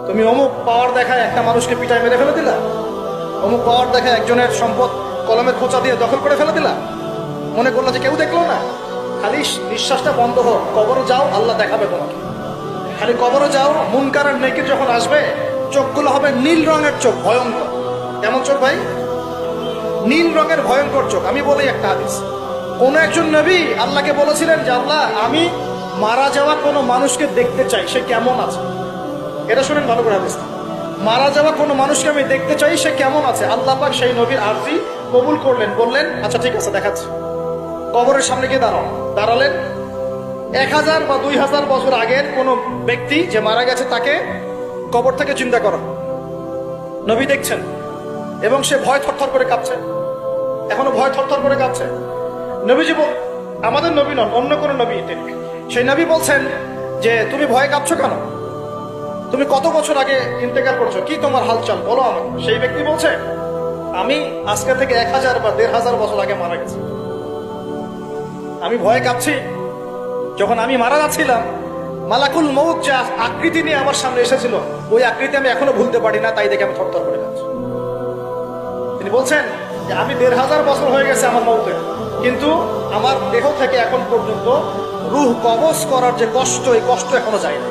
তুমি অমুক পাওয়ার দেখায় একটা মানুষকে পিটায় মেরে ফেলে দিলা, অমুক পাওয়ার দেখায় একজনের সম্পদ কলমের খোঁচা দিয়ে দখল করে ফেলে দিলা, মনে করলো যে কেউ দেখলো না। খালি নিঃশ্বাসটা বন্ধ হোক, কবরে যাও, আল্লাহ দেখাবে তোমাকে। খালি কবরে যাও, মুনকার আর নেকির যখন আসবে, চোখগুলো হবে নীল রঙের চোখ, ভয়ঙ্কর। কেমন চোখ ভাই? নীল রঙের ভয়ঙ্কর চোখ। আমি বলি একটা হাদিস, কোন একজন নবী আল্লাহকে বলেছিলেন যে আল্লাহ, আমি মারা যাওয়া কোনো মানুষকে দেখতে চাই, সে কেমন আছে। এটা শুনেন ভালো করে হাদিস, মারা যাওয়া কোনো মানুষকে আমি দেখতে চাই, সে কেমন আছে। আল্লাহ পাক সেই নবীর আরজি কবুল করলেন, বললেন আচ্ছা ঠিক আছে দেখাচ্ছি। কবরের সামনে গিয়ে দাঁড়ালেন। 1000 বা 2000 বছর আগের কোন ব্যক্তি যে মারা গেছে তাকে কবর থেকে চিন্তা করো, নবী দেখছেন এবং সে ভয় থরথর করে কাঁপছে, এখনো ভয় থরথর করে কাঁপছে। নবীজি আমাদের নবী নন, অন্য কোন নবী, সেই নবী বলছেন যে তুমি ভয় কাঁপছো কেন, তুমি কত বছর আগে ইন্তেকাল করছো, কি তোমার হালচাল বলো আমাকে। সেই ব্যক্তি বলছে আমি আজকে থেকে 1000 বা 1500 বছর আগে মারা গেছি। আমি ভয়ে কাঁপছি, যখন আমি মারা যাচ্ছিলাম মালাকুল মউত যে আকৃতি নিয়ে আমার সামনে এসেছিল, ওই আকৃতি আমি এখনো ভুলতে পারি না, তাই দেখে আমি থরথর করে কাঁপছি। তিনি বলছেন যে আমি 1500 বছর হয়ে গেছে আমার মউতে, কিন্তু আমার দেহ থেকে এখন পর্যন্ত রূহ কবজ করার যে কষ্ট, এই কষ্ট এখনো যায় না।